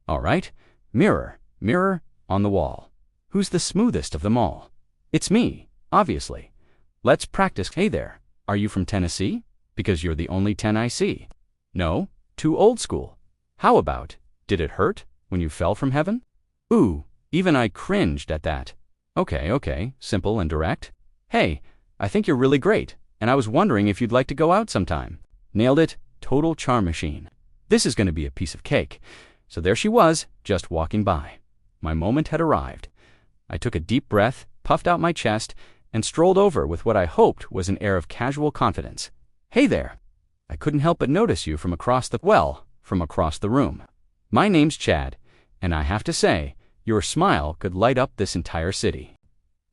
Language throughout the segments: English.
All right. Mirror, mirror on the wall. Who's the smoothest of them all? It's me, obviously. Let's practice. Hey there, are you from Tennessee? Because you're the only 10 I see. No, too old school. How about, did it hurt when you fell from heaven? Ooh, even I cringed at that. Okay, simple and direct. Hey, I think you're really great, and I was wondering if you'd like to go out sometime. Nailed it, total charm machine. This is going to be a piece of cake. So there she was, just walking by. My moment had arrived. I took a deep breath, puffed out my chest, and strolled over with what I hoped was an air of casual confidence. Hey there. I couldn't help but notice you from across the room. My name's Chad, and I have to say, your smile could light up this entire city.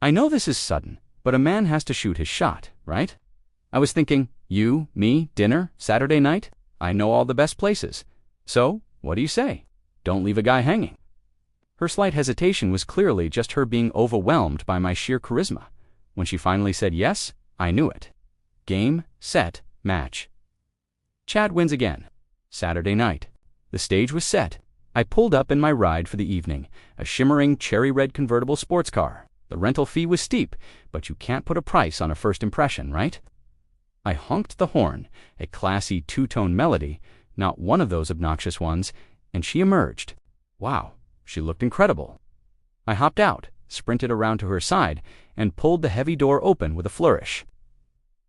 I know this is sudden, but a man has to shoot his shot, right? I was thinking, you, me, dinner, Saturday night? I know all the best places. So, what do you say? Don't leave a guy hanging. Her slight hesitation was clearly just her being overwhelmed by my sheer charisma. When she finally said yes, I knew it. Game, set, match. Chad wins again. Saturday night. The stage was set. I pulled up in my ride for the evening, a shimmering cherry-red convertible sports car. The rental fee was steep, but you can't put a price on a first impression, right? I honked the horn, a classy two-tone melody, not one of those obnoxious ones, and she emerged. Wow, she looked incredible. I hopped out, sprinted around to her side, and pulled the heavy door open with a flourish.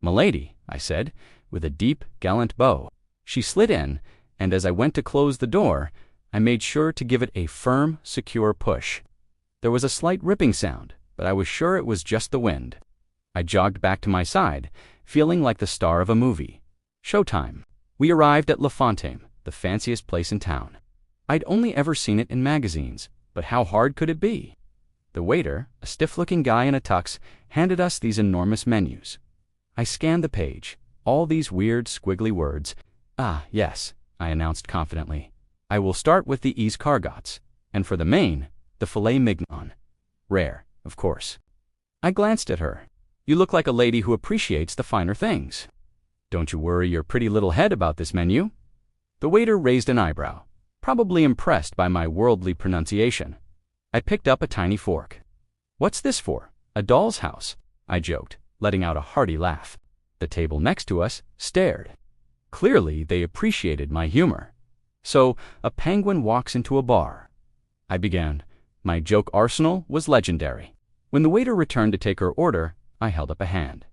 "M'lady," I said, with a deep, gallant bow. She slid in, and as I went to close the door, I made sure to give it a firm, secure push. There was a slight ripping sound, but I was sure it was just the wind. I jogged back to my side, feeling like the star of a movie. Showtime. We arrived at La Fontaine, the fanciest place in town. I'd only ever seen it in magazines, but how hard could it be? The waiter, a stiff-looking guy in a tux, handed us these enormous menus. I scanned the page, all these weird, squiggly words. "Ah, yes," I announced confidently. "I will start with the escargots, and for the main, the filet mignon. Rare, of course." I glanced at her. "You look like a lady who appreciates the finer things. Don't you worry your pretty little head about this menu?" The waiter raised an eyebrow, probably impressed by my worldly pronunciation. I picked up a tiny fork. "What's this for? A doll's house?" I joked, letting out a hearty laugh. The table next to us stared. Clearly, they appreciated my humor. "So, a penguin walks into a bar," I began. My joke arsenal was legendary. When the waiter returned to take her order, I held up a hand.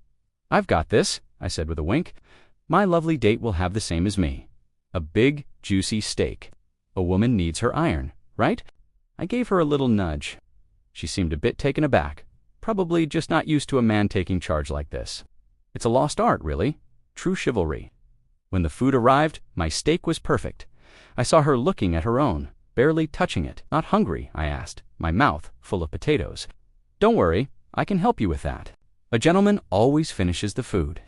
"I've got this," I said with a wink. "My lovely date will have the same as me. A big, juicy steak. A woman needs her iron, right?" I gave her a little nudge. She seemed a bit taken aback, probably just not used to a man taking charge like this. It's a lost art, really. True chivalry. When the food arrived, my steak was perfect. I saw her looking at her own, barely touching it. "Not hungry?" I asked, my mouth full of potatoes. "Don't worry, I can help you with that. A gentleman always finishes the food.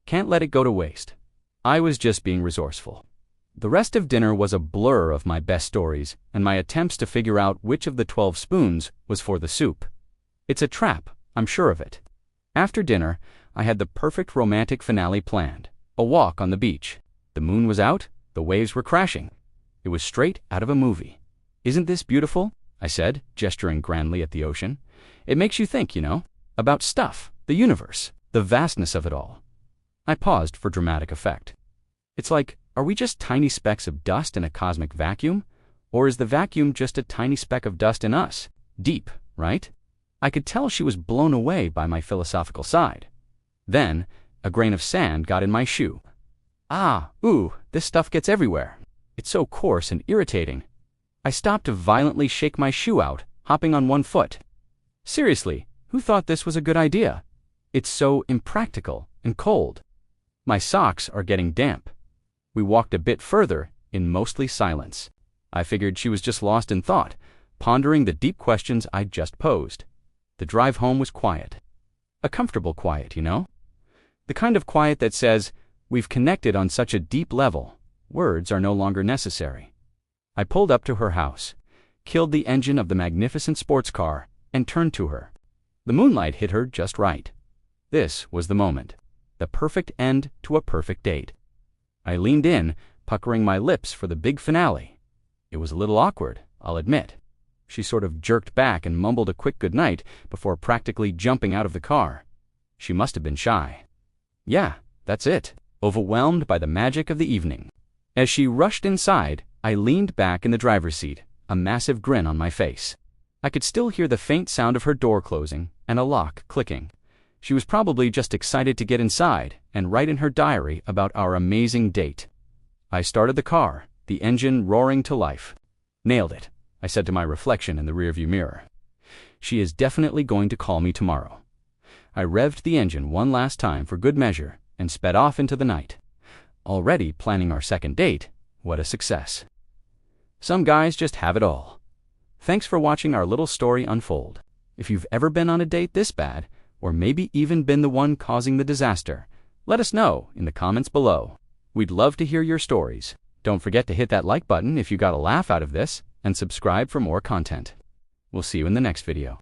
Can't let it go to waste." I was just being resourceful. The rest of dinner was a blur of my best stories and my attempts to figure out which of the 12 spoons was for the soup. It's a trap, I'm sure of it. After dinner, I had the perfect romantic finale planned. A walk on the beach. The moon was out, the waves were crashing. It was straight out of a movie. "Isn't this beautiful?" I said, gesturing grandly at the ocean. "It makes you think, you know, about stuff, the universe, the vastness of it all." I paused for dramatic effect. "It's like, are we just tiny specks of dust in a cosmic vacuum? Or is the vacuum just a tiny speck of dust in us? Deep, right?" I could tell she was blown away by my philosophical side. Then, a grain of sand got in my shoe. This stuff gets everywhere. It's so coarse and irritating. I stopped to violently shake my shoe out, hopping on one foot. Seriously, who thought this was a good idea? It's so impractical and cold. My socks are getting damp. We walked a bit further, in mostly silence. I figured she was just lost in thought, pondering the deep questions I'd just posed. The drive home was quiet. A comfortable quiet, you know? The kind of quiet that says, we've connected on such a deep level, words are no longer necessary. I pulled up to her house, killed the engine of the magnificent sports car, and turned to her. The moonlight hit her just right. This was the moment. The perfect end to a perfect date. I leaned in, puckering my lips for the big finale. It was a little awkward, I'll admit. She sort of jerked back and mumbled a quick goodnight before practically jumping out of the car. She must have been shy. Yeah, that's it. Overwhelmed by the magic of the evening. As she rushed inside, I leaned back in the driver's seat, a massive grin on my face. I could still hear the faint sound of her door closing and a lock clicking. She was probably just excited to get inside and write in her diary about our amazing date. I started the car, the engine roaring to life. Nailed it, I said to my reflection in the rearview mirror. She is definitely going to call me tomorrow. I revved the engine one last time for good measure and sped off into the night. Already planning our second date, what a success. Some guys just have it all. Thanks for watching our little story unfold. If you've ever been on a date this bad, or maybe even been the one causing the disaster, let us know in the comments below. We'd love to hear your stories. Don't forget to hit that like button if you got a laugh out of this, and subscribe for more content. We'll see you in the next video.